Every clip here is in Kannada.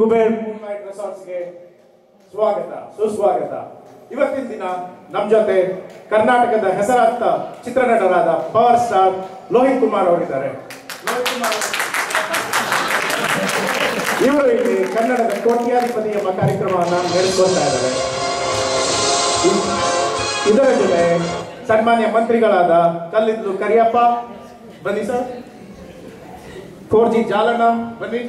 ಕುಬೇರ್ ಮೂನ್ಲೈಟ್ ರೆಸಾರ್ಟ್ಸ್ಗೆ ಸ್ವಾಗತ ಸುಸ್ವಾಗತ. ಇವತ್ತಿನ ದಿನ ನಮ್ಮ ಜೊತೆ ಕರ್ನಾಟಕದ ಹೆಸರಾಂತ ಚಿತ್ರನಟರಾದ ಪವರ್ ಸ್ಟಾರ್ ಲೋಹಿತ್ ಕುಮಾರ್ ಅವರಿದ್ದಾರೆ. ಇವರು ಇಲ್ಲಿ ಕನ್ನಡದ ಕೋಟ್ಯಾಧಿಪತಿ ಎಂಬ ಕಾರ್ಯಕ್ರಮವನ್ನು ನಡೆಸಿಕೊಳ್ತಾ ಇದ್ದಾರೆ. ಇದರ ಜೊತೆ ಸನ್ಮಾನ್ಯ ಮಂತ್ರಿಗಳಾದ ಕಲ್ಲಿದ್ಲು ಕರಿಯಪ್ಪ ಬನ್ನಿ ಸರ್, 4G ಜಾಲಣ್ಣ ಬನ್ನಿ,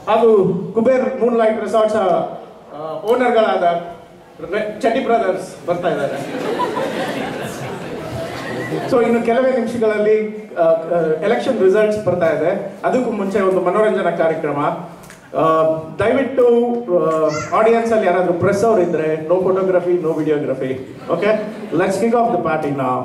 ಹಾಗೂ ಕುಬೇರ್ ಮೂನ್ಲೈಟ್ ರೆಸಾರ್ಟ್ಸ್ ಓನರ್ಗಳಾದ ಚಡ್ಡಿ ಬ್ರದರ್ಸ್ ಬರ್ತಾ ಇದ್ದಾರೆ. ಸೊ ಇನ್ನು ಕೆಲವೇ ನಿಮಿಷಗಳಲ್ಲಿ ಎಲೆಕ್ಷನ್ ರಿಸಲ್ಟ್ಸ್ ಬರ್ತಾ ಇದೆ. ಅದಕ್ಕೂ ಮುಂಚೆ ಒಂದು ಮನೋರಂಜನಾ ಕಾರ್ಯಕ್ರಮ. ದಯವಿಟ್ಟು ಆಡಿಯನ್ಸ್ ಅಲ್ಲಿ ಯಾರಾದ್ರೂ ಪ್ರೆಸ್ ಅವ್ರು ಇದ್ರೆ no photography no videography. Okay, let's kick off the party now.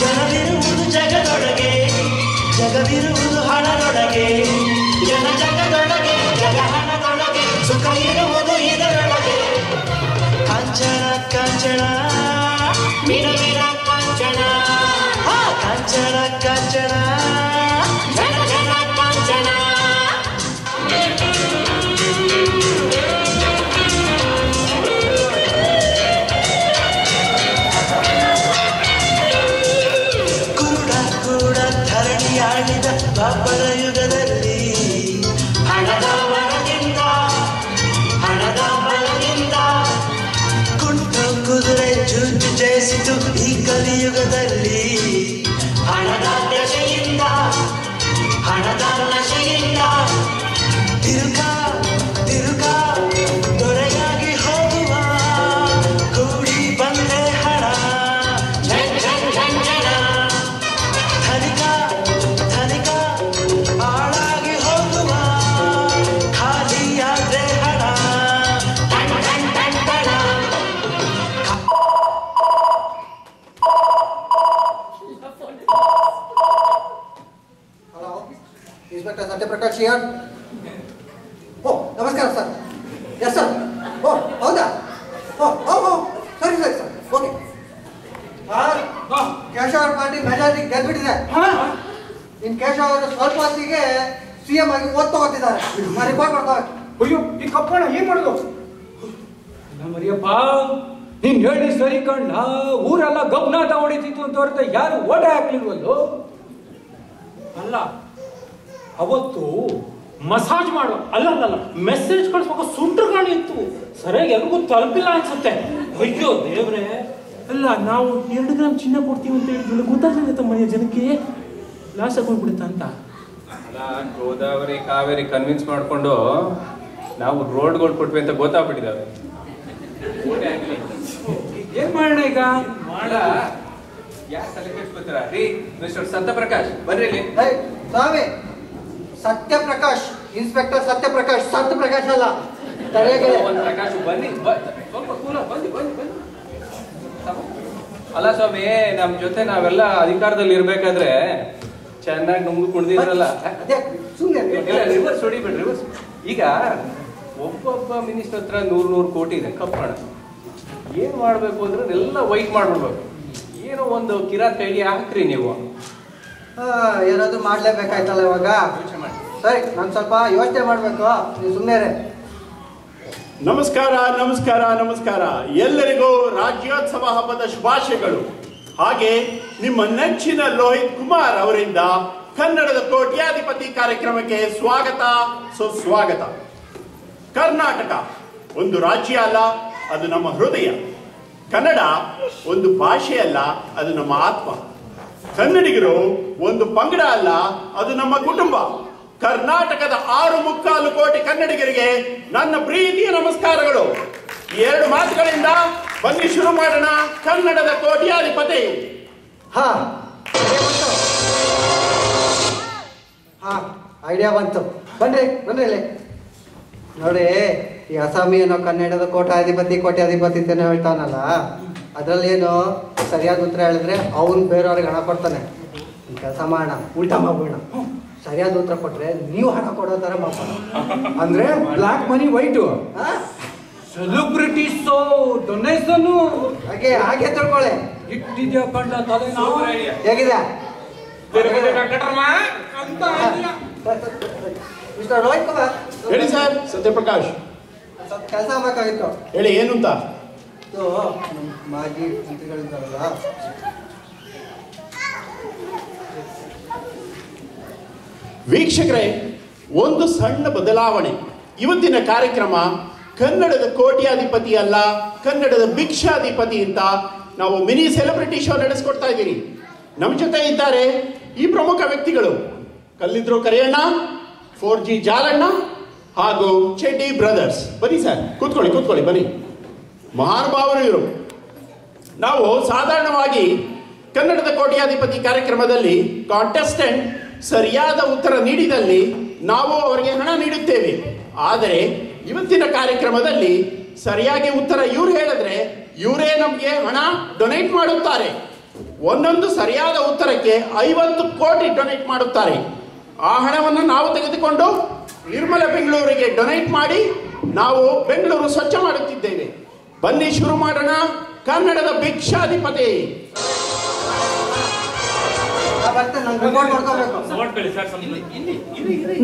ಜನವಿರುವುದು ಜಗದೊಳಗೆ, ಜಗವಿರುವುದು ಹಣದೊಳಗೆ, ಜನ ಜಗದೊಳಗೆ, ಜಗ ಹಣದೊಳಗೆ, ಸುಖ ಇರುವುದು ಇದರೊಳಗೆ. ಕಾಂಚನ ಕಾಂಚನ ಮಿರ ಮಿರ ಕಾಂಚನ, ಕಾಂಚನ ಕಾಂಚನ ಜನ ಜನ ಕಾಂಚನ. ಧರಣಿಯಾಡಿದ ಬಾಬರ ಯುಗದಲ್ಲಿ ಹಣದ ಬಲದಿಂದ, ಹಣದ ಬಲದಿಂದ ಕುಂಟು ಕುದುರೆ ಜೂಜು ಜಯಿಸಿತು ಈ ಕಲಿಯುಗದಲ್ಲಿ. ಹಣದ ದಶೆಯಿಂದ, ಹಣದ ನಶೆಯಿಂದ ತಿರುಗ ತಿರುಗ ದೊರೆಯಾಗಿ ಹೋಗುವ ಕೂಡಿ ಬಂದೆ ಹಣ. ಝನ್ ಝನ್ ಝನ್ ಜನ ಧನಿಕ ಧನಿಕ ಹಾಳಾಗಿ ಹೋಗುವ ಖಾಲಿಯಾದ್ರೆ ಹಣ. ಟನ್ ಟನ್ ಟನ್ ಟಣ. Hello, inspector Satyaprakash here. ಓ ನಮಸ್ಕಾರ ಸರ್. Yes sir. ಓ ಹೌದಾ? ಓ ಓ ಓ ಸರಿ ಸರಿ ಸರ್, ಓಕೆ. ಕೇಶವ ಅವ್ರ ಪಾರ್ಟಿ ಮೆಜಾರಿಟಿ ಗೆದ್ಬಿಟ್ಟಿದೆ. ಇನ್ ಕೇಶವ ಅವರು ಸ್ವಲ್ಪ ಹೊತ್ತಿಗೆ CM ಆಗಿ ಓದ್ ತಗೋತಿದ್ದಾರೆ. ನಾನು ರಿಪೋರ್ಟ್ ಮಾಡ್ತಾ. ಅಯ್ಯೋ, ಈ ಕಪ್ಪಣ ಏನ್ ಮಾಡೋದು? ಮರಿಯಪ್ಪ, ನೀನ್ ಹೇಳಿ ಸರಿ ಕಣ್ಣ. ಊರೆಲ್ಲ ಗಬ್ನಾಥ ಹೊಡಿತಿತ್ತು ಅಂತ ಹೊರತ ಯಾರು ಓಟ ಹಾಕ್ಲಿಲ್ವಲ್ಲೋ? ಅಲ್ಲ, ಅವತ್ತು ಮಸಾಜ್ ಮಾಡೋ ಅಲ್ಲ ಮೆಸೇಜ್ ಕಳಿಸ್ಬೇಕು ಸುಂಟ್ರ ಗಾಳಿ ಇತ್ತು, ಸರಿಯಾಗಿ ಎಲ್ರಿಗೂ ತಲುಪಿಲ್ಲ ಅನ್ಸುತ್ತೆ. ಅಯ್ಯೋ ದೇವ್ರೆ. ಅಲ್ಲ, ನಾವು 2 ಗ್ರಾಮ್ ಚಿನ್ನ ಕೊಡ್ತೀವಿ ಅಂತ ಹೇಳಿದ್ಮೇಲೆ ಗೊತ್ತಾಗಲಿಲ್ಲ ಮನೆಯ ಜನಕ್ಕೆ ಲಾಸ್ ಹಾಕೊಂಡ್ಬಿಡುತ್ತ ಅಂತ. ಅಲ್ಲ, ಗೋದಾವರಿ ಕಾವೇರಿ ಕನ್ವಿನ್ಸ್ ಮಾಡ್ಕೊಂಡು ನಾವು ರೋಡ್ಗಳು ಕೊಟ್ವಿ ಅಂತ ಗೊತ್ತಾಗ್ಬಿಟ್ಟಿದ್ದಾವೆ. ಏನ್ ಮಾಡೋಣ ಈಗ? ಮಾಡ ಯಾರು ತಲೆ ಕೆಡ್ಸ್ಕೊತೀರಾ ರೀ? ಮಿಸ್ಟರ್ ಸತ್ಯಪ್ರಕಾಶ್ ಬರ್ರಿ ಇಲ್ಲಿ. ಸ್ವಾಮಿ, ಸತ್ಯಪ್ರಕಾಶ್, ಇನ್ಸ್ಪೆಕ್ಟರ್ ಸತ್ಯಪ್ರಕಾಶ್, ಸತ್ಯಪ್ರಕಾಶ್ ಅಲ್ಲ. ಪ್ರಕಾಶ್ ಬನ್ನಿ, ಸ್ವಲ್ಪ ಕೂಲ ಬನ್ನಿ ಬನ್ನಿ ಬನ್ನಿ. ಅಲ್ಲ ಸ್ವಾಮಿ, ನಮ್ ಜೊತೆ ನಾವೆಲ್ಲ ಅಧಿಕಾರದಲ್ಲಿ ಇರ್ಬೇಕಾದ್ರೆ ಚೆನ್ನಾಗಿ ನುಂಗು ಕುಡ್ದಿದ್ರಲ್ಲ. Reverse ಹೊಡಿಬೇಡ್ರಿ, reverse. ಈಗ ಒಬ್ಬೊಬ್ಬ ಮಿನಿಸ್ಟರ್ ಹತ್ರ 100 ಕೋಟಿ ಇದೆ ಕಪ್ಪಣ. ಏನ್ ಮಾಡ್ಬೇಕು ಅಂದ್ರೆ ಎಲ್ಲ ವೈಟ್ ಮಾಡ್ಬಿಡ್ಬೇಕು. ಏನೋ ಒಂದು ಕಿರಾತ್ ಐಡಿಯಾ ಹಾಕ್ರಿ ನೀವು. ಏನಾದ್ರು ಮಾಡ್ಲೇಬೇಕಾಯ್ತಲ್ಲ ಇವಾಗ. ಸರಿ, ನಾನು ಸ್ವಲ್ಪ ಯೋಚನೆ ಮಾಡ್ಬೇಕು, ನೀವು ಸುಮ್ಮನೆ. ನಮಸ್ಕಾರ ನಮಸ್ಕಾರ ನಮಸ್ಕಾರ. ಎಲ್ಲರಿಗೂ ರಾಜ್ಯೋತ್ಸವ ಹಬ್ಬದ ಶುಭಾಶಯಗಳು. ಹಾಗೆ ನಿಮ್ಮ ನೆಚ್ಚಿನ ಲೋಹಿತ್ ಕುಮಾರ್ ಅವರಿಂದ ಕನ್ನಡದ ಕೋಟ್ಯಾಧಿಪತಿ ಕಾರ್ಯಕ್ರಮಕ್ಕೆ ಸ್ವಾಗತ ಸುಸ್ವಾಗತ. ಕರ್ನಾಟಕ ಒಂದು ರಾಜ್ಯ ಅಲ್ಲ, ಅದು ನಮ್ಮ ಹೃದಯ. ಕನ್ನಡ ಒಂದು ಭಾಷೆ ಅಲ್ಲ, ಅದು ನಮ್ಮ ಆತ್ಮ. ಕನ್ನಡಿಗರು ಒಂದು ಪಂಗಡ ಅಲ್ಲ, ಅದು ನಮ್ಮ ಕುಟುಂಬ. ಕರ್ನಾಟಕದ 6.25 ಕೋಟಿ ಕನ್ನಡಿಗರಿಗೆ ನನ್ನ ಪ್ರೀತಿಯ ನಮಸ್ಕಾರಗಳು. 2 ಮಾತುಗಳಿಂದ ಬನ್ನಿ ಶುರು ಮಾಡೋಣ. ಕನ್ನಡದ ಕೋಟ್ಯಾಧಿಪತಿ. ಹಾ ಐಡಿಯಾ ಬಂತು. ಬನ್ರಿ ಇಲ್ಲಿ ನೋಡಿ. ಈ ಅಸ್ಸಾಮಿ ಏನೋ ಕನ್ನಡದ ಕೋಟ್ಯಾಧಿಪತಿ ಅಂತಾನೆ ಹೇಳ್ತಾನಲ್ಲ, ಅದ್ರಲ್ಲಿ ಏನು ಸರಿಯಾದ ಉತ್ತರ ಹೇಳಿದ್ರೆ ಅವನು ಬೇರೆಯವ್ರಿಗೆ ಹಣ ಕೊಡ್ತಾನೆ. ಕೆಲಸ ಮಾಡೋಣ, ಉಲ್ಟಾ ಮಾಡ್ಬೋಣ. ಸರಿಯಾದ ಉತ್ತರ ಕೊಟ್ರೆ ನೀವು ಹಣ ಕೊಡೋ ತರ ಮಾಡ್ಬೋಣ. ಅಂದ್ರೆ ಬ್ಲಾಕ್ ಮನಿ ವೈಟು, ಸೆಲೆಬ್ರಿಟೀಸ್ ಡೊನೇಷನ್ ಹಾಗೆ ತಿಳ್ಕೊಳ್ಳಿ. ಇಟ್ಟಿದ್ಯಾ ಕಂಡ ತಲೆ ಹೇಗಿದೆ ಮಿಸ್ಟರ್ ರೋಹಿತ್ ಕುಮಾರ್? ಹೇಳಿ ಸರ್. ಸತ್ಯಪ್ರಕಾಶ್ ಸ್ವಲ್ಪ ಕೆಲಸ ಆಗ್ಬೇಕಾಗಿತ್ತು. ಹೇಳಿ, ಏನು ಅಂತ? ಇದು ನಮ್ಮ ಮಾಜಿ ಮಂತ್ರಿಗಳಿದ್ದಾರಲ್ಲ, ವೀಕ್ಷಕರೇ, ಒಂದು ಸಣ್ಣ ಬದಲಾವಣೆ. ಇವತ್ತಿನ ಕಾರ್ಯಕ್ರಮ ಕನ್ನಡದ ಕೋಟ್ಯಾಧಿಪತಿ ಅಲ್ಲ, ಕನ್ನಡದ ಭಿಕ್ಷಾಧಿಪತಿ ಅಂತ ನಾವು ಮಿನಿ ಸೆಲೆಬ್ರಿಟಿ ಶೋ ನಡೆಸ್ಕೊಡ್ತಾ ಇದ್ದೀರಿ. ನಮ್ಮ ಜೊತೆ ಇದ್ದಾರೆ ಈ ಪ್ರಮುಖ ವ್ಯಕ್ತಿಗಳು: ಕಲ್ಲಿದ್ರು ಕರಿಯಣ್ಣ, 4G ಜಾಲಣ್ಣ ಹಾಗೂ ಚೆಡ್ಡಿ ಬ್ರದರ್ಸ್. ಬನ್ನಿ ಸರ್, ಕೂತ್ಕೊಳ್ಳಿ ಬನ್ನಿ. ಮಹಾನುಭಾವರು ಇವರು. ನಾವು ಸಾಧಾರಣವಾಗಿ ಕನ್ನಡದ ಕೋಟ್ಯಾಧಿಪತಿ ಕಾರ್ಯಕ್ರಮದಲ್ಲಿ ಕಾಂಟೆಸ್ಟೆಂಟ್ ಸರಿಯಾದ ಉತ್ತರ ನೀಡಿದಲ್ಲಿ ನಾವು ಅವರಿಗೆ ಹಣ ನೀಡುತ್ತೇವೆ. ಆದರೆ ಇವತ್ತಿನ ಕಾರ್ಯಕ್ರಮದಲ್ಲಿ ಸರಿಯಾಗಿ ಉತ್ತರ ಇವ್ರು ಹೇಳಿದ್ರೆ ಇವರೇ ನಮಗೆ ಹಣ ಡೊನೇಟ್ ಮಾಡುತ್ತಾರೆ. ಒಂದೊಂದು ಸರಿಯಾದ ಉತ್ತರಕ್ಕೆ 50 ಕೋಟಿ ಡೊನೇಟ್ ಮಾಡುತ್ತಾರೆ. ಆ ಹಣವನ್ನು ನಾವು ತೆಗೆದುಕೊಂಡು ನಿರ್ಮಲ ಬೆಂಗಳೂರಿಗೆ ಡೊನೇಟ್ ಮಾಡಿ ನಾವು ಬೆಂಗಳೂರು ಸ್ವಚ್ಛ ಮಾಡುತ್ತಿದ್ದೇವೆ. ಬನ್ನಿ ಶುರು ಮಾಡೋಣ. ಕನ್ನಡದ ಭಿಕ್ಷಾಧಿಪತಿ.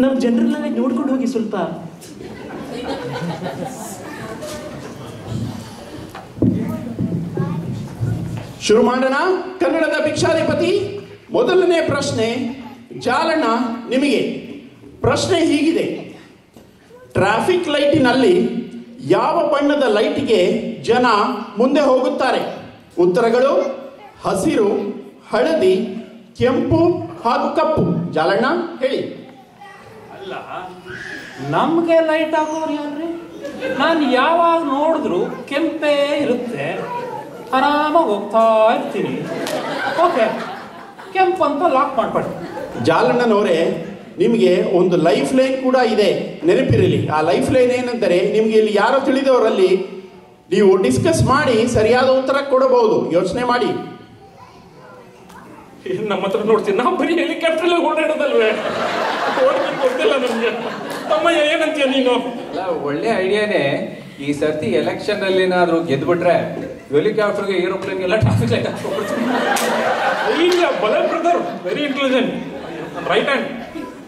ನಮ್ಮ ಜನರನ್ನ ನೋಡ್ಕೊಂಡು ಹೋಗಿ ಸ್ವಲ್ಪ. ಶುರು ಮಾಡೋಣ. ಕನ್ನಡದ ಭಿಕ್ಷಾಧಿಪತಿ. ಮೊದಲನೇ ಪ್ರಶ್ನೆ ಜಾಲಣ್ಣ ನಿಮಗೆ. ಪ್ರಶ್ನೆ ಹೀಗಿದೆ: ಟ್ರಾಫಿಕ್ ಲೈಟಿನಲ್ಲಿ ಯಾವ ಬಣ್ಣದ ಲೈಟ್ಗೆ ಜನ ಮುಂದೆ ಹೋಗುತ್ತಾರೆ? ಉತ್ತರಗಳು: ಹಸಿರು, ಹಳದಿ, ಕೆಂಪು ಹಾಗೂ ಕಪ್ಪು. ಜಾಲಣ್ಣ ಹೇಳಿ. ಅಲ್ಲ, ನಮ್ಗೆ ಲೈಟ್ ಹಾಕೋರು ಯಾರ್ರಿ? ನಾನು ಯಾವಾಗ ನೋಡಿದ್ರು ಕೆಂಪೇ ಇರುತ್ತೆ, ಆರಾಮಾಗಿ ಹೋಗ್ತಾ ಇರ್ತೀನಿ. ಓಕೆ, ಕೆಂಪು ಅಂತ ಲಾಕ್ ಮಾಡ್ಕೊಳ್ಳಿ. ಜಾಲಣ್ಣನವರೇ, ನಿಮಗೆ ಒಂದು ಲೈಫ್ ಲೈನ್ ಕೂಡ ಇದೆ, ನೆನಪಿರಲಿ. ಆ ಲೈಫ್ ಲೈನ್ ಏನಂದರೆ, ನಿಮಗೆ ಇಲ್ಲಿ ಯಾರೋ ತಿಳಿದವರಲ್ಲಿ ನೀವು ಡಿಸ್ಕಸ್ ಮಾಡಿ ಸರಿಯಾದ ಉತ್ತರ ಕೊಡಬಹುದು. ಯೋಚನೆ ಮಾಡಿ. ನಮ್ಮ ಹತ್ರ ನೋಡ್ತೀನಿ, ನಾವು ಬರೀ ಹೆಲಿಕಾಪ್ಟರ್ ಓಡಾಡೋದಲ್ವೇ? ಗೊತ್ತಿಲ್ಲ ನಮ್ಗೆ. ತಮ್ಮಯ್ಯ ಏನಂತೀಯ ನೀನು? ಅಲ್ಲ, ಒಳ್ಳೆ ಐಡಿಯಾನೇ. ಈ ಸರ್ತಿ ಎಲೆಕ್ಷನ್ ಅಲ್ಲಿ ಏನಾದ್ರು ಗೆದ್ಬಿಟ್ರೆ ಹೆಲಿಕಾಪ್ಟರ್ಗೆ ಏರೋಪ್ಲೇನ್ ಎಲ್ಲ ಟ್ರಾಫಿಕ್ ಲೈಟ್ ಇಲ್ಲ, ಬಲೆ brother, very intelligent. Right hand.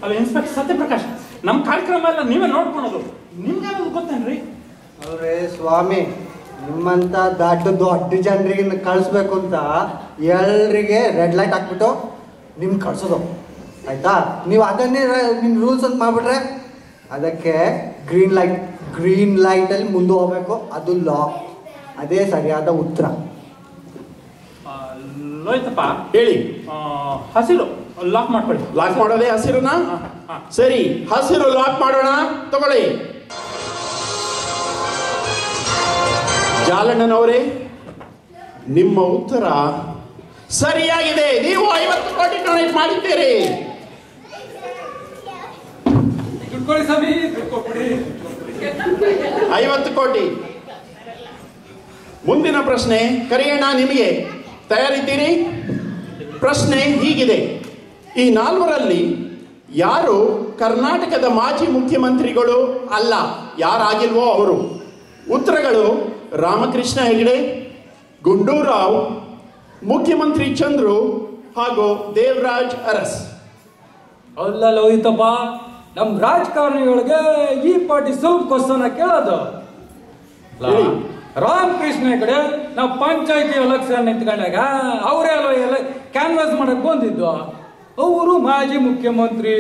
ಅದು ಇನ್ಸ್ಪೆಕ್ಟರ್ ಸತ್ಯಪ್ರಕಾಶ್. ನಮ್ಮ ಕಾರ್ಯಕ್ರಮ ಎಲ್ಲ ನೀವೇ ನೋಡ್ಕೊಳೋದು. ನಿಮ್ಗೆ ಗೊತ್ತೇನ್ರಿ? ಅವ್ರೆ ಸ್ವಾಮಿ, ನಿಮ್ಮಂತ ದೊಡ್ಡ ಜನರಿಗೆ ಕಳಿಸ್ಬೇಕು ಅಂತ ಎಲ್ರಿಗೆ ರೆಡ್ ಲೈಟ್ ಹಾಕ್ಬಿಟ್ಟು ನಿಮ್ಗೆ ಕಳ್ಸೋದು, ಆಯ್ತಾ? ನೀವು ಅದನ್ನೇ ನಿಮ್ಮ ರೂಲ್ಸ್ ಅಂತ ಮಾಡ್ಬಿಟ್ರೆ ಅದಕ್ಕೆ ಗ್ರೀನ್ ಲೈಟಲ್ಲಿ ಮುಂದೆ ಹೋಗ್ಬೇಕು. ಅದು ಲಾ, ಅದೇ ಸರಿಯಾದ ಉತ್ತರ. ಲೋಯ್ತಪ್ಪ ಹೇಳಿ. ಹಸಿರು ಲಾಕ್ ಮಾಡ್ಕೊಳ್ಳಿ. ಲಾಕ್ ಮಾಡೋದೇ ಹಸಿರುನಾ? ಸರಿ, ಹಸಿರು ಲಾಕ್ ಮಾಡೋಣ. ತಗೊಳ್ಳಿ. ಜಾಲಣ್ಣನವರೇ, ನಿಮ್ಮ ಉತ್ತರ ಸರಿಯಾಗಿದೆ. ನೀವು 50 ಕೋಟಿ ಡೊನೇಟ್ ಮಾಡಿದ್ದೀರಿ. 50 ಕೋಟಿ. ಮುಂದಿನ ಪ್ರಶ್ನೆ ಕರಿಯಣ್ಣ ನಿಮಗೆ. ತಯಾರಿದ್ದೀರಿ? ಪ್ರಶ್ನೆ ಹೀಗಿದೆ: ಈ ನಾಲ್ವರಲ್ಲಿ ಯಾರು ಕರ್ನಾಟಕದ ಮಾಜಿ ಮುಖ್ಯಮಂತ್ರಿಗಳು ಅಲ್ಲ? ಯಾರಾಗಿಲ್ವೋ ಅವರು. ಉತ್ತರಗಳು: ರಾಮಕೃಷ್ಣ ಹೆಗಡೆ, ಗುಂಡೂರಾವ್, ಮುಖ್ಯಮಂತ್ರಿ ಚಂದ್ರು ಹಾಗೂ ದೇವರಾಜ್ ಅರಸ್. ಅಲ್ಲ ಲೋಹಿತಪ್ಪ, ನಮ್ಮ ರಾಜಕಾರಣಿಗಳಿಗೆ ಈ ಪಾರ್ಟಿ ಸ್ವಲ್ಪ ಕ್ವಶನ್ ಕೇಳೋದು. ರಾಮಕೃಷ್ಣ ಹೆಗಡೆ ನಾವು ಪಂಚಾಯತಿ ಎಲೆಕ್ಷನ್ ನಿಂತ್ಕೊಂಡಾಗ ಅವರೇ ಎಲ್ಲ ಕ್ಯಾನ್ವಾಸ್ ಮಾಡಕ್ ಬಂದಿದ್ದು. ಅವರು ಮಾಜಿ ಮುಖ್ಯಮಂತ್ರಿ.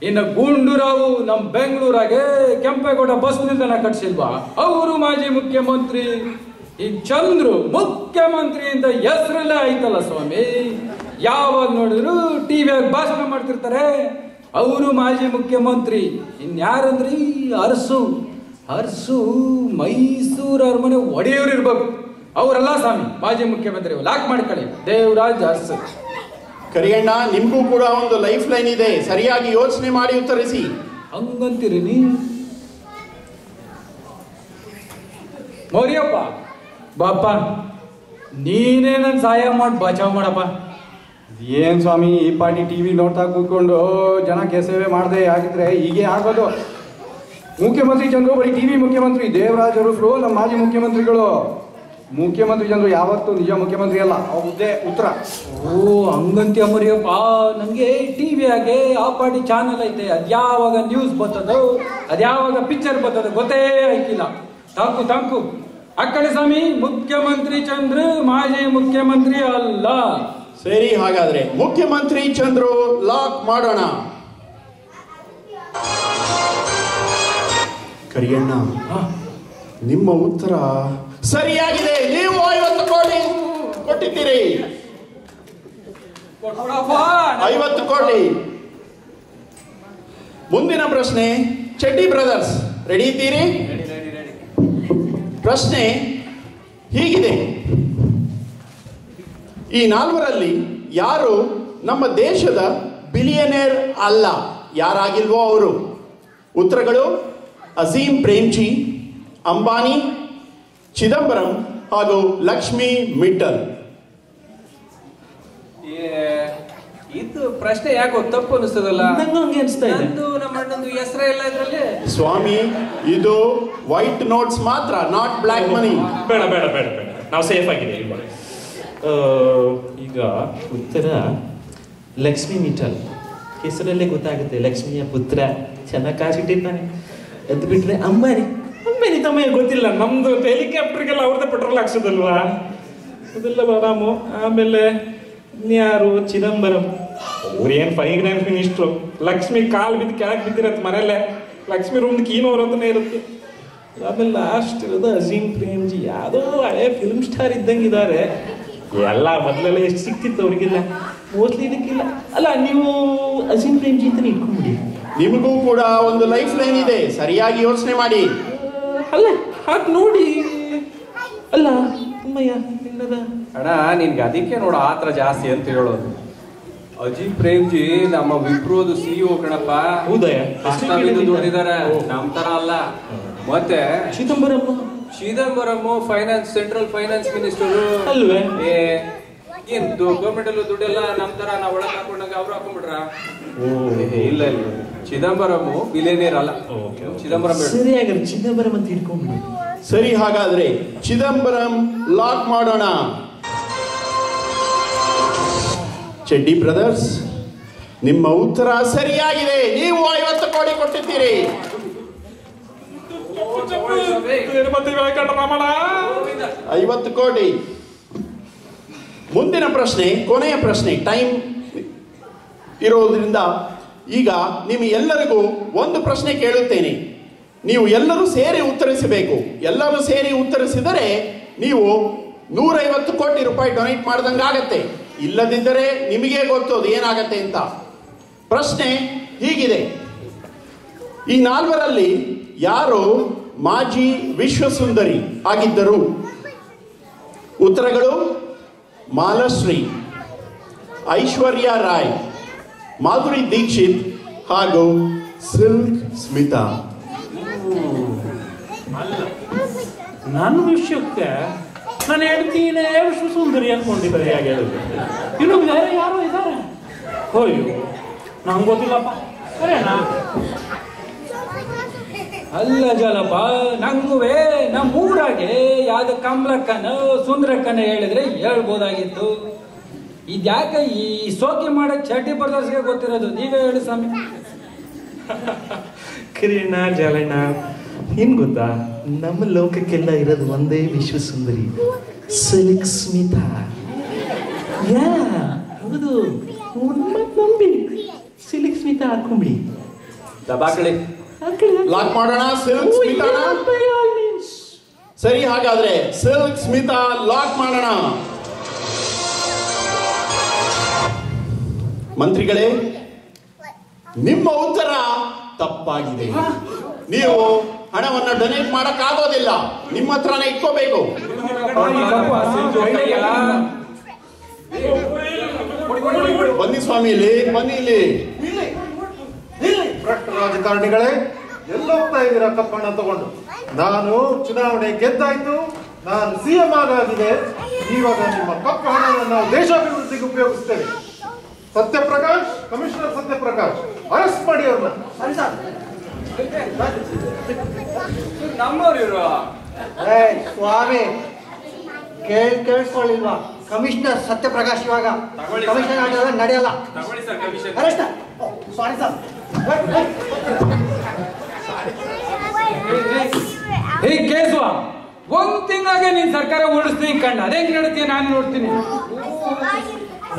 ಇನ್ನು ಗುಂಡೂರಾವು ನಮ್ಮ ಬೆಂಗಳೂರಾಗೆ ಕೆಂಪೇಗೌಡ ಬಸ್ ನಿಲ್ದಾಣ ಕಟ್ಸಿಲ್ವಾ, ಅವರು ಮಾಜಿ ಮುಖ್ಯಮಂತ್ರಿ. ಈ ಚಂದ್ರು ಮುಖ್ಯಮಂತ್ರಿ ಅಂತ ಹೆಸರಲ್ಲೇ ಆಯ್ತಲ್ಲ ಸ್ವಾಮಿ. ಯಾವಾಗ ನೋಡಿದ್ರು ಟಿವಿಯಾಗ ಭಾಷಣ ಮಾಡ್ತಿರ್ತಾರೆ. ಅವರು ಮಾಜಿ ಮುಖ್ಯಮಂತ್ರಿ. ಇನ್ಯಾರಂದ್ರಿ? ಅರಸು ಮೈಸೂರು ಅರಮನೆ ಒಡೆಯವ್ರು ಇರ್ಬೇಕು. ಅವರೆಲ್ಲ ಸ್ವಾಮಿ ಮಾಜಿ ಮುಖ್ಯಮಂತ್ರಿ. ಲಾಕ್ ಮಾಡ್ಕೊಳ್ಳಿ. ದೇವರಾಜ್ ಅರಸು. ಕರಿಯಣ್ಣ, ನಿಮ್ಗೂ ಕೂಡ ಒಂದು ಲೈಫ್ ಲೈನ್ ಇದೆ, ಸರಿಯಾಗಿ ಯೋಚನೆ ಮಾಡಿ ಉತ್ತರಿಸಿ. ಹಂಗಂತೀರಿ ನೀ ಮೌರ್ಯಪ್ಪ? ಬಾಪ್ಪ, ನೀನೇ ನನ್ನ ಸಹಾಯ ಮಾಡಿ ಬಚಾವ್ ಮಾಡಪ್ಪ. ಏನ್ ಸ್ವಾಮಿ, ಈ ಪಾರ್ಟಿ ಟಿವಿ ನೋಡ್ತಾ ಕೂತ್ಕೊಂಡು ಜನಕ್ಕೆ ಸೇವೆ ಮಾಡದೆ ಆಗಿದ್ರೆ ಹೀಗೆ ಆಗೋದು. ಮುಖ್ಯಮಂತ್ರಿ ಚಂದ್ರು ಬರೀ ಟಿವಿ ಮುಖ್ಯಮಂತ್ರಿ, ದೇವರಾಜ್ ಅರಸರು ನಮ್ಮ ಮಾಜಿ ಮುಖ್ಯಮಂತ್ರಿಗಳು. ಮುಖ್ಯಮಂತ್ರಿ ಚಂದ್ರು ಯಾವತ್ತೂ ನಿಜ ಮುಖ್ಯಮಂತ್ರಿ ಅಲ್ಲ, ಅವ್ರದ್ದೇ ಉತ್ತರ. ಓ ಹಂಗಂತೀಯ ಮರಿಯಪ್ಪ? ನನಗೆ ಟಿವಿ ಆಗೆ ಆ ಪಾರ್ಟಿ ಚಾನಲ್ ಐತೆ, ಅದ್ಯಾವಾಗ ನ್ಯೂಸ್ ಬರ್ತದೋ ಅದ್ಯಾವಾಗ ಪಿಕ್ಚರ್ ಬರ್ತದೋ ಗೊತ್ತೇ ಆಯ್ತಿಲ್ಲ. ತಾಂಕು ಅಕ್ಕಡೆ ಸ್ವಾಮಿ, ಮುಖ್ಯಮಂತ್ರಿ ಚಂದ್ರ ಮಾಜಿ ಮುಖ್ಯಮಂತ್ರಿ ಅಲ್ಲ. ಸರಿ, ಹಾಗಾದ್ರೆ ಮುಖ್ಯಮಂತ್ರಿ ಚಂದ್ರು ಲಾಕ್ ಮಾಡೋಣ. ಕರಿಯಣ್ಣ, ನಿಮ್ಮ ಉತ್ತರ ಸರಿಯಾಗಿದೆ. ನೀವು 50 ಕೋಟಿ ಕೊಟ್ಟಿದ್ದೀರಿ. 50 ಕೋಟಿ. ಮುಂದಿನ ಪ್ರಶ್ನೆ, ಚಡ್ಡಿ ಬ್ರದರ್ಸ್ ರೆಡಿ ಇದ್ದೀರಿ? ಪ್ರಶ್ನೆ ಹೀಗಿದೆ, ಈ 4ರಲ್ಲಿ ಯಾರು ನಮ್ಮ ದೇಶದ ಬಿಲಿಯನೇರ್ ಅಲ್ಲ? ಯಾರಾಗಿಲ್ವೋ ಅವರು. ಉತ್ತರಗಳು: ಅಜೀಂ ಪ್ರೇಮ್ಜಿ, ಅಂಬಾನಿ, ಚಿದಂಬರಂ ಹಾಗೂ ಲಕ್ಷ್ಮಿ ಮಿಟ್ಟಲ್. ಇದು ಪ್ರಶ್ನೆ ಯಾಕೋ ತಪ್ಪು ಅನಿಸ್ತದಲ್ಲ? ನಂಗೆ ಅನಿಸ್ತಾ ಇದೆ. ನಮ್ಮ ಅಣ್ಣಂದು ಹೆಸರೇ ಇಲ್ಲ ಇದರಲ್ಲಿ. ಸ್ವಾಮಿ, ಇದು ವೈಟ್ ನೋಟ್ಸ್ ಮಾತ್ರ, ನಾಟ್ ಬ್ಲ್ಯಾಕ್ ಮನಿ. ಬೇಡ ಬೇಡ ಬೇಡ ಬೇಡ, ನಾವು ಸೇಫ್ ಆಗಿದೆ. ಈಗ ಉತ್ತರ ಲಕ್ಷ್ಮಿ ಮಿಟ್ಟಲ್. ಹೆಸರಲ್ಲೇ ಗೊತ್ತಾಗುತ್ತೆ, ಲಕ್ಷ್ಮಿಯ ಪುತ್ರ, ಚೆನ್ನಾಗಿ ಕಾಸಿಟ್ಟಿರ್ತಾನೆ. ಅದು ಬಿಟ್ರೆ ಅಂಬಾನಿ ತಮ್ಮ ಗೊತ್ತಿಲ್ಲ, ನಮ್ದು ಹೆಲಿಕಾಪ್ಟರ್ಗೆಲ್ಲ ಅವ್ರದ್ದೇ ಪೆಟ್ರೋಲ್ ಹಾಕ್ಸೋದಲ್ವಾ, ಅದೆಲ್ಲ ಆರಾಮು. ಆಮೇಲೆ ಯಾರು, ಚಿದಂಬರಂ, ಅವ್ರೇನು ಫೈನಾನ್ಸ್ ಮಿನಿಸ್ಟ್ರು. ಲಕ್ಷ್ಮಿ ಕಾಲು ಬಿದ್ದು ಕೆಳಗೆ ಬಿದ್ದಿರತ್ತೆ ಮನೆಯಲ್ಲೇ, ಲಕ್ಷ್ಮಿ ರೂಮ್ ಕೀನೋರ್ ಅಂತಾನೆ ಇರುತ್ತೆ. ಆಮೇಲೆ ಲಾಸ್ಟ್ ಇರೋದು ಅಜೀಂ ಪ್ರೇಮ್ಜಿ, ಯಾವುದೋ ಹಳೆ ಫಿಲ್ಮ್ ಸ್ಟಾರ್ ಇದ್ದಂಗಿದ್ದಾರೆ. ಎಲ್ಲ ಮೊದಲೆಲ್ಲ ಎಷ್ಟು ಸಿಕ್ತಿತ್ತು ಅವ್ರಿಗೆಲ್ಲ, ಮೋಸ್ಟ್ಲಿ ಇದಕ್ಕಿಲ್ಲ. ಅಲ್ಲ, ನೀವು ಅಜೀಂ ಪ್ರೇಮ್ಜಿ ಅಂತಾನೆ ಇಟ್ಕೊಂಡ್ಬಿಡಿ. ನಿಮಗೂ ಕೂಡ ಒಂದು ಲೈಫ್ ಲೈನ್ ಇದೆ, ಸರಿಯಾಗಿ ಯೋಚನೆ ಮಾಡಿ. ಅಲ್ಲ ಹಾಗೆ ನೋಡಿ. ಅಲ್ಲ ಅಮ್ಮಯ್ಯ ಇನ್ನದ ಅಣ್ಣ, ನಿನ್ಗೆ ಅದಕ್ಕೆ ನೋಡು ಆತರ ಜಾಸ್ತಿ ಅಂತ ಹೇಳೋದು. ಅಜೀಂ ಪ್ರೇಮ್ಜಿ ನಮ್ಮ ವಿಪ್ರೋದು CEO ಕಣಪ್ಪ. ಹೌದಯ? ದುಡ್ಡಿದ್ದಾರೆ, ನಮ್ ತರ ಅಲ್ಲ. ಮತ್ತೆ Chidambaram finance, central finance minister ಅಲ್ವೇ? ಏನ್ ಗೌರ್ಮೆಂಟ್ ಅಲ್ಲೂ ದುಡ್ಡೆಲ್ಲ ನಮ್ ತರ ನಾವ್ ಒಳಗೆ ಹಾಕೊಂಡಾಗ ಅವ್ರು ಹಾಕೊಂಡ್ಬಿಟ್ರ? ಇಲ್ಲ ಇಲ್ಲ, ಚಿದಂಬರಂ ಬಿಲಿಯನೇರ್ ಅಲ್ಲ. ಚಿದಂಬರಂ ಸರಿಯಾಗಿ ಚಿದಂಬರಂ ಅಂತ ಇಟ್ಕೊಂಡ್ಬಿಡಿ. ಸರಿ, ಹಾಗಾದ್ರೆ ಚಿದಂಬರಂ ಲಾಕ್ ಮಾಡೋಣ. ಚಡ್ಡಿ ಬ್ರದರ್ಸ್, ನಿಮ್ಮ ಉತ್ತರ ಸರಿಯಾಗಿದೆ. ನೀವು 50 ಕೋಟಿ ಕೊಟ್ಟಿದ್ದೀರಿ. 50 ಕೋಟಿ. ಮುಂದಿನ ಪ್ರಶ್ನೆ, ಕೊನೆಯ ಪ್ರಶ್ನೆ. ಟೈಮ್ ಇರೋದ್ರಿಂದ ಈಗ ನಿಮ್ಮೆಲ್ಲರಿಗೂ ಒಂದು ಪ್ರಶ್ನೆ ಕೇಳುತ್ತೇನೆ. ನೀವು ಎಲ್ಲರೂ ಸೇರಿ ಉತ್ತರಿಸಬೇಕು. ಎಲ್ಲರೂ ಸೇರಿ ಉತ್ತರಿಸಿದರೆ ನೀವು 150 ಕೋಟಿ ರೂಪಾಯಿ ಡೊನೇಟ್ ಮಾಡ್ದಂಗಾಗತ್ತೆ. ಇಲ್ಲದಿದ್ದರೆ ನಿಮಗೆ ಗೊತ್ತೋದು ಏನಾಗತ್ತೆ ಅಂತ. ಪ್ರಶ್ನೆ ಹೀಗಿದೆ, ಈ 4ರಲ್ಲಿ ಯಾರು ಮಾಜಿ ವಿಶ್ವಸುಂದರಿ ಆಗಿದ್ದರು? ಉತ್ತರಗಳು: ಮಾಲಾಶ್ರೀ, ಐಶ್ವರ್ಯ ರಾಯ್, ಮಾಧುರಿ ದೀಕ್ಷಿತ್ ಹಾಗೂ ಸಿಲ್ಕ್ ಸ್ಮಿತಾ. ನನ್ನ ವಿಷಯಕ್ಕೆ ನಾನು ಹೇಳ್ತೀನಿ ವಿಶ್ವಸುಂದರಿ ಅನ್ಕೊಂಡಿದ್ದಾರೆ. ಹೇಗೆ ಹೇಳಿದ್ರು, ಇನ್ನು ಬೇರೆ ಯಾರೋ ಇದ್ದಾರೆ. ಅಯ್ಯೋ ನಂಗೆ ಗೊತ್ತಿಲ್ಲಪ್ಪ. ಸರಿನಾ? ಅಲ್ಲ ಜಲಪ, ನಂಗುವೆ ನಮ್ಮೂರಾಗೆ ಯಾವ್ದು ಕಮಲಕ್ಕನ ಸುಂದರಕ್ಕನ ಹೇಳಿದ್ರೆ ಹೇಳ್ಬೋದಾಗಿತ್ತು. ಇದ್ಯಾಕೆ ಈ ಸೋಕೆ ಮಾಡೋ ಚಡ್ಡಿ ಬ್ರದರ್ಸ್ಗೆ ಗೊತ್ತಿರೋದು? ನೀವೇ ಹೇಳಿ ಸ್ವಾಮಿ. ಕಿರಣ ಜಲಣ್ಣ, ಏನ್ ಗೊತ್ತಾ, ನಮ್ಮ ಲೋಕಕ್ಕೆಲ್ಲ ಇರೋದು ಒಂದೇ ವಿಶ್ವಸುಂದರಿ, ಸಿಲ್ಕ್ ಸ್ಮಿತಾ. ಹೌದು, ನಂಬಿ ಸಿಲ್ಕ್ ಸ್ಮಿತಾ ಹಾಕೊಂಬಿಡಿ. ದಬಾಕಳಿ ಲಾಕ್ ಮಾಡೋಣ ಸಿಲ್ಕ್ ಸ್ಮಿತಾನ. ಸರಿ, ಹಾಗಾದ್ರೆ ಸಿಲ್ಕ್ ಸ್ಮಿತಾ ಲಾಕ್ ಮಾಡೋಣ. ಮಂತ್ರಿಗಳೇ, ನಿಮ್ಮ ಉತ್ತರ ತಪ್ಪಾಗಿದೆ. ನೀವು ಹಣವನ್ನು ಡೊನೇಟ್ ಮಾಡಕ್ಕಾಗೋದಿಲ್ಲ, ನಿಮ್ಮ ಹತ್ರನೇ ಇಟ್ಕೋಬೇಕು. ಬನ್ನಿ ಸ್ವಾಮಿ ಇಲ್ಲಿ, ಬನ್ನಿ ಇಲ್ಲಿ. ಭ್ರಷ್ಟ ರಾಜಕಾರಣಿಗಳೇ, ಎಲ್ಲೋಗ್ತಾ ಇದ್ದೀರಾ ಕಪ್ಪಣ್ಣ ತಗೊಂಡು? ನಾನು ಚುನಾವಣೆ ಗೆದ್ದಾಯ್ತು, ನಾನು ಸಿಎಂ ಆಗಿದೆ. ಇವಾಗ ನಿಮ್ಮ ಕಪ್ಪು ಹಣವನ್ನು ನಾವು ದೇಶಾಭಿವೃದ್ಧಿಗೆ ಉಪಯೋಗಿಸ್ತೇವೆ. ಸತ್ಯಪ್ರಕಾಶ್, ಕಮಿಷನರ್ ಸತ್ಯಪ್ರಕಾಶ್, ಅರೆಸ್ಟ್ ಮಾಡಿ ಅವ್ರನ್ನ. ಸರಿ ಸರ್. ನಮ್ಮವ್ರು ಸ್ವಾಮಿ ಕೇಳಿಸ್ಕೊಳ್ಳಿಲ್ವಾ? ಕಮಿಷನರ್ ಸತ್ಯಪ್ರಕಾಶ್ ಇವಾಗ ಕಮಿಷನರ್ ಆಗಿರೋದು ನಡೆಯಲ್ಲ. ತಗೊಳ್ಳಿ sir commission. Arrest. Sorry sir. Hey ಕೇಸುವ, ಒಂದ್ ತಿಂಗಳಿಗೆ ನೀನ್ ಸರ್ಕಾರ ಉಳಿಸ್ತೀನಿ ಕಂಡ ಅದೇ ನಡೀತೀಯ, ನಾನು ನೋಡ್ತೀನಿ.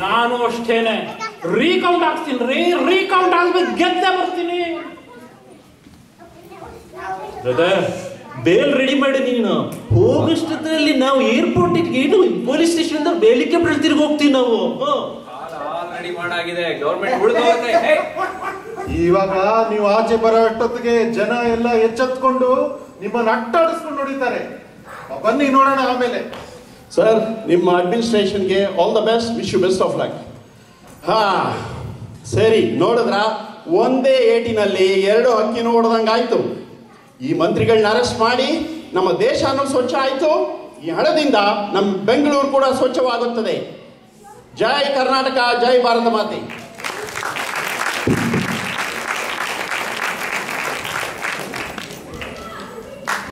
ನಾನು ಅಷ್ಟೇನೆ ರೀಕೌಂಟ್ ಆಗ್ತೀನಿ ರೀಕೌಂಟ್ ಆಗ್ಬೇಕು, ಗೆದ್ದೆ ಬರ್ತೀನಿ. ಬ್ರದರ್, ಬೇಲ್ ರೆಡಿ ಮಾಡಿ. ನೀನು ಹೋಗಷ್ಟರಲ್ಲಿ ನಾವು ಏರ್ಪೋರ್ಟ್ ಏನು ಪೊಲೀಸ್ ಸ್ಟೇಷನ್ ಹೆಲಿಕಾಪ್ಟರ್ ತಿರುಗಿ ಹೋಗ್ತೀವಿ ನಾವು. ರೆಡಿ ಮಾಡಾಗಿದೆ, ಗೌರ್ಮೆಂಟ್ ಉಳಿದೋಗುತ್ತೆ. ಇವಾಗ ನೀವು ಆಚೆ ಬರೋ ಅಷ್ಟೊತ್ತಿಗೆ ಜನ ಎಲ್ಲ ಎಚ್ಚೆತ್ಕೊಂಡು ನಿಮ್ಮನ್ನು ಅಟ್ಟಾಡಿಸ್ಕೊಂಡು ಹೊಡಿತಾರೆ. ಬನ್ನಿ ನೋಡೋಣ ಆಮೇಲೆ. ಸರ್, ನಿಮ್ಮ ಅಡ್ಮಿನಿಸ್ಟ್ರೇಷನ್ಗೆ all the best, wish you best of luck. ಹಾ ಸರಿ, ನೋಡಿದ್ರ ಒಂದೇ ಏಟಿನಲ್ಲಿ 2 ಹಕ್ಕಿ ಹೊಡೆದಂಗಾಯ್ತು. ಈ ಮಂತ್ರಿಗಳನ್ನ ಅರೆಸ್ಟ್ ಮಾಡಿ ನಮ್ಮ ದೇಶನೂ ಸ್ವಚ್ಛ ಆಯ್ತು. ಈ ಹಣದಿಂದ ನಮ್ಮ ಬೆಂಗಳೂರು ಕೂಡ ಸ್ವಚ್ಛವಾಗುತ್ತದೆ. ಜೈ ಕರ್ನಾಟಕ, ಜೈ ಭಾರತ ಮಾತೆ.